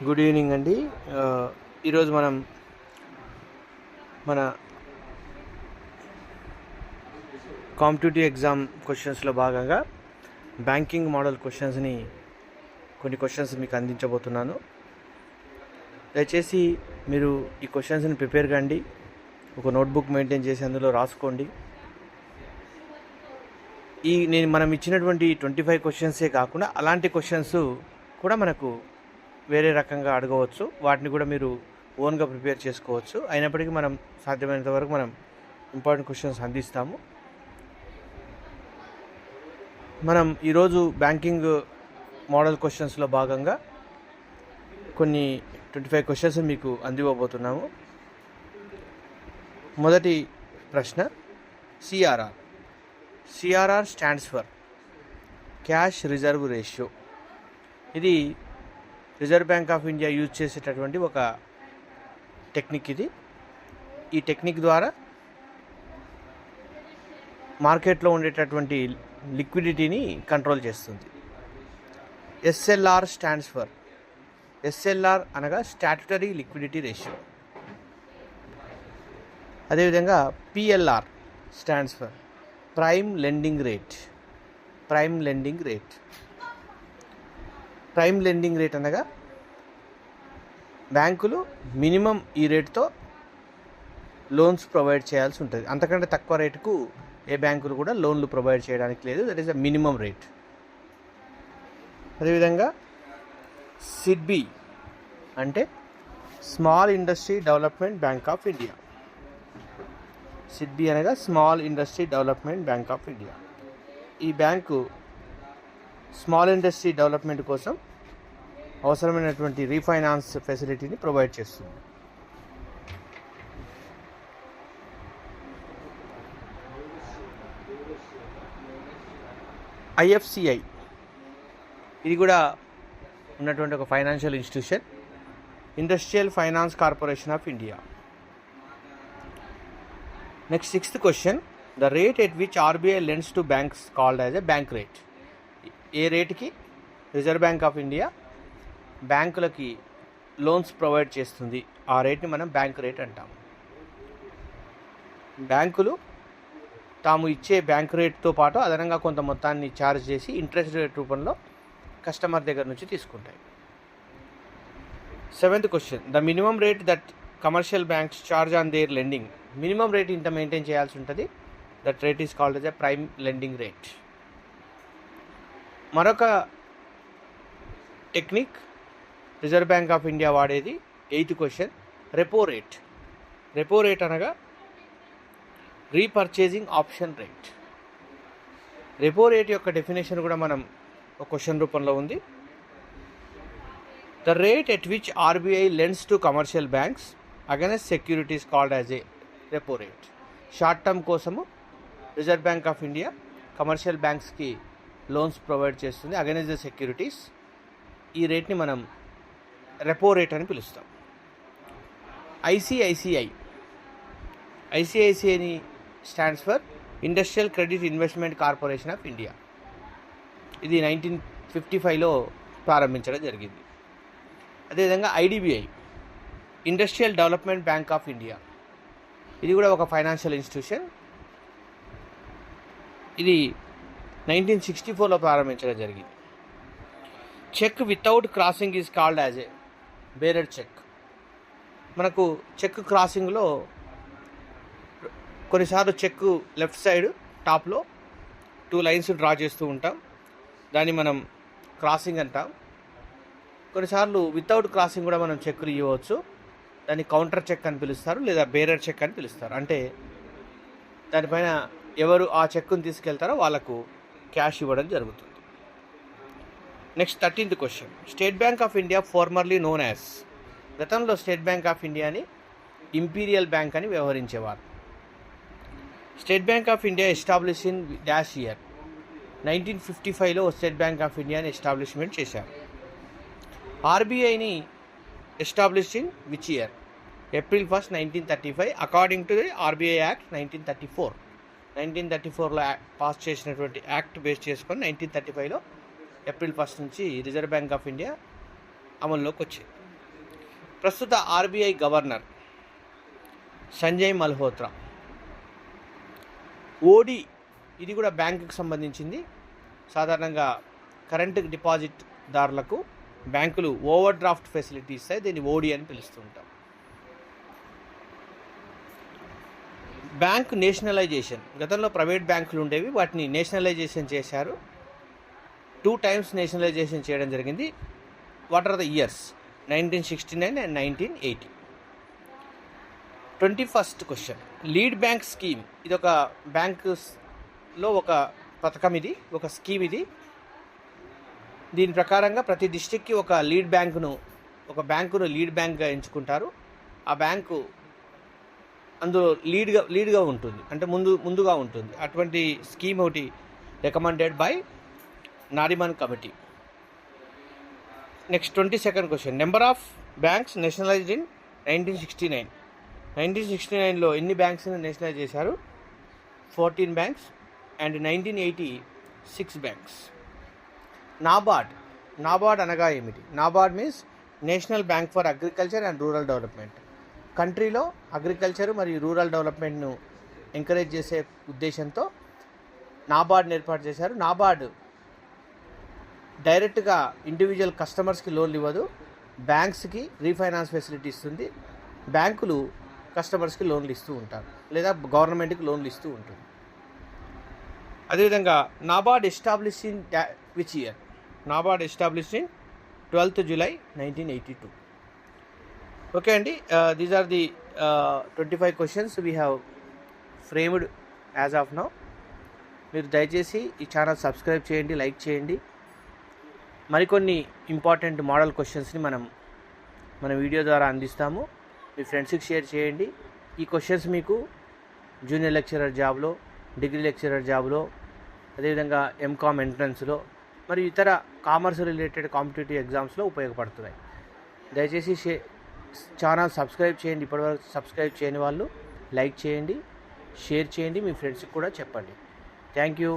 Good evening అండి. ఈరోజు మనం మన కాంపిటేటివ్ ఎగ్జామ్ క్వశ్చన్స్లో భాగంగా బ్యాంకింగ్ మోడల్ కొన్ని క్వశ్చన్స్ మీకు అందించబోతున్నాను. దయచేసి మీరు ఈ క్వశ్చన్స్ని ప్రిపేర్ కండి, ఒక నోట్బుక్ మెయింటైన్ చేసి అందులో రాసుకోండి. మనం ఇచ్చినటువంటి 25 క్వశ్చన్సే కాకుండా అలాంటి క్వశ్చన్స్ కూడా మనకు వేరే రకంగా అడగవచ్చు. వాటిని కూడా మీరు ఓన్గా ప్రిపేర్ చేసుకోవచ్చు. అయినప్పటికీ మనం సాధ్యమైనంత వరకు మనం ఇంపార్టెంట్ క్వశ్చన్స్ అందిస్తాము. మనం ఈరోజు బ్యాంకింగ్ మోడల్ క్వశ్చన్స్లో భాగంగా కొన్ని 25 క్వశ్చన్స్ మీకు అందివ్వబోతున్నాము. మొదటి ప్రశ్న, CRR stands for cash reserve ratio. ఇది reserve bank of India use చేసేటటువంటి ఒక టెక్నిక్. ఈ టెక్నిక్ ద్వారా మార్కెట్లో ఉండేటటువంటి లిక్విడిటీని కంట్రోల్ చేస్తుంది. ఎస్ఎల్ఆర్ స్టాండ్స్ ఫర్, ఎస్ఎల్ఆర్ అనగా స్టాట్యుటరీ లిక్విడిటీ రేషియో. అదేవిధంగా PLR stands for prime lending rate. Prime lending rate అనగా బ్యాంకులు మినిమం ఈ రేటుతో లోన్స్ ప్రొవైడ్ చేయాల్సి ఉంటుంది. అంతకంటే తక్కువ రేటుకు ఏ బ్యాంకులు కూడా లోన్లు ప్రొవైడ్ చేయడానికి లేదు. That is the minimum rate. అదేవిధంగా సిడ్బి అంటే small industry development bank of India. SIDBI అనగా small industry development bank of India. ఈ బ్యాంకు స్మాల్ ఇండస్ట్రీ డెవలప్మెంట్ కోసం అవసరమైనటువంటి రీఫైనాన్స్ ఫెసిలిటీని ప్రొవైడ్ చేస్తుంది. ఐఎఫ్సిఐ ఇది కూడా ఉన్నటువంటి ఒక financial institution. Industrial finance corporation of India. Next, sixth question, the rate at which RBI lends to banks called as a bank rate. ఏ రేటుకి రిజర్వ్ బ్యాంక్ ఆఫ్ ఇండియా బ్యాంకులకి లోన్స్ ప్రొవైడ్ చేస్తుంది, ఆ రేట్ని మనం బ్యాంక్ రేట్ అంటాము. బ్యాంకులు తాము ఇచ్చే బ్యాంక్ రేట్తో పాటు అదనంగా కొంత మొత్తాన్ని ఛార్జ్ చేసి ఇంట్రెస్ట్ రేట్ రూపంలో కస్టమర్ దగ్గర నుంచి తీసుకుంటాయి. Seventh question, the minimum rate that commercial banks charge on their lending. Minimum rate ఇంత మెయింటైన్ చేయాల్సి ఉంటుంది. That rate is called as a prime lending rate. మరొక technique reserve bank of India వాడేది, eighth question, repo rate. Repo rate అనగా repurchasing option rate. Repo rate యొక్క definition కూడా మనం ఒక క్వశ్చన్ రూపంలో ఉంది. The rate at which RBI lends to commercial banks against securities called as a repo rate. Short term కోసము reserve bank of India commercial బ్యాంక్స్కి loans provide చేస్తుంది against the securities. ఈ రేట్ని మనం రెపో రేట్ అని పిలుస్తాం. ఐసిఐసిఐని stands for industrial credit investment corporation of India. ఇది 1955లో ప్రారంభించడం జరిగింది. అదేవిధంగా IDBI, industrial development bank of India. ఇది కూడా ఒక ఫైనాన్షియల్ ఇన్స్టిట్యూషన్. ఇది 1964లో ప్రారంభించడం జరిగింది. Cheque without crossing is called as a bearer cheque. మనకు చెక్ క్రాసింగ్లో కొన్నిసార్లు చెక్ లెఫ్ట్ సైడ్ టాప్లో 2 లైన్స్ డ్రా చేస్తూ ఉంటాం, దాన్ని మనం క్రాసింగ్ అంటాం. కొన్నిసార్లు వితౌట్ క్రాసింగ్ కూడా మనం చెక్కులు ఇవ్వవచ్చు, దాన్ని కౌంటర్ చెక్ అని పిలుస్తారు, లేదా బేరర్ చెక్ అని పిలుస్తారు. అంటే దానిపైన ఎవరు ఆ చెక్కును తీసుకెళ్తారో వాళ్ళకు క్యాష్ ఇవ్వడం జరుగుతుంది. Next 13th question, state bank of India formerly known as. గతంలో స్టేట్ బ్యాంక్ ఆఫ్ ఇండియాని ఇంపీరియల్ బ్యాంక్ అని వ్యవహరించేవారు. State bank of India establish in dash year. 1955లో స్టేట్ బ్యాంక్ ఆఫ్ ఇండియాని ఎస్టాబ్లిష్మెంట్ చేశారు. ఆర్బీఐని establish in which year? April 1st, 1935 according to the RBI act 1934. 1934లో pass చేసినటువంటి యాక్ట్ బేస్ చేసుకొని 1935లో ఏప్రిల్ 1 నుంచి రిజర్వ్ బ్యాంక్ ఆఫ్ ఇండియా అమల్లోకి వచ్చింది. ప్రస్తుత ఆర్బీఐ గవర్నర్ సంజయ్ మల్హోత్రా. ఓడి ఇది కూడా బ్యాంకుకి సంబంధించింది. సాధారణంగా కరెంట్ డిపాజిట్దారులకు బ్యాంకులు ఓవర్ డ్రాఫ్ట్ ఫెసిలిటీ ఇస్తాయి. దీన్ని ఓడి అని పిలుస్తూ ఉంటాం. Bank nationalisation. గతంలో ప్రైవేట్ బ్యాంకులు ఉండేవి, వాటిని నేషనలైజేషన్ చేశారు. 2 times నేషనలైజేషన్ చేయడం జరిగింది. What are the years? 1969 and 1980. 21st question. Lead bank scheme. ఇది ఒక బ్యాంకులో ఒక పథకం, ఇది ఒక స్కీమ్. ఇది దీని ప్రకారంగా ప్రతి డిస్ట్రిక్ట్కి ఒక బ్యాంకును లీడ్ బ్యాంక్గా ఎంచుకుంటారు. ఆ బ్యాంకు అందులో లీడ్గా ఉంటుంది, అంటే ముందుగా ఉంటుంది. అటువంటి స్కీమ్ ఒకటి recommended by Nariman committee. Next 22nd question. Number of banks nationalised in 1969. 1969లో ఎన్ని బ్యాంక్స్ని నేషనలైజ్ చేశారు? 14 బ్యాంక్స్. And 1980 6 banks. నాబార్డ్ అనగా ఏమిటి? NABARD means national bank for agriculture and rural development. కంట్రీలో అగ్రికల్చర్ మరియు రూరల్ డెవలప్మెంట్ను ఎంకరేజ్ చేసే ఉద్దేశంతో నాబార్డ్ని ఏర్పాటు చేశారు. నాబార్డ్ డైరెక్ట్గా ఇండివిజువల్ కస్టమర్స్కి లోన్లు ఇవ్వదు, బ్యాంక్స్కి రీఫైనాన్స్ ఫెసిలిటీ ఇస్తుంది. బ్యాంకులు కస్టమర్స్కి లోన్లు ఇస్తూ ఉంటారు, లేదా గవర్నమెంట్కి లోన్లు ఇస్తూ ఉంటుంది. అదేవిధంగా NABARD established in which year? NABARD established in 12th July 1982. Okay అండి, these are the 25 questions we have framed as of now. మీరు దయచేసి ఈ ఛానల్ సబ్స్క్రైబ్ చేయండి, లైక్ చేయండి. మరికొన్ని ఇంపార్టెంట్ మోడల్ క్వశ్చన్స్ని మన వీడియో ద్వారా అందిస్తాము. మీ ఫ్రెండ్స్కి షేర్ చేయండి. ఈ క్వశ్చన్స్ మీకు జూనియర్ లెక్చరర్ జాబ్లో, డిగ్రీ లెక్చరర్ జాబ్లో, అదేవిధంగా ఎంకామ్ ఎంట్రన్స్లో మరియు ఇతర కామర్స్ రిలేటెడ్ కాంపిటేటివ్ ఎగ్జామ్స్లో ఉపయోగపడుతున్నాయి. దయచేసి ఛానల్ సబ్స్క్రైబ్ చేయండి. ఇప్పటివరకు సబ్స్క్రైబ్ చేయని వాళ్ళు లైక్ చేయండి, షేర్ చేయండి, మీ ఫ్రెండ్స్కి కూడా చెప్పండి. Thank you.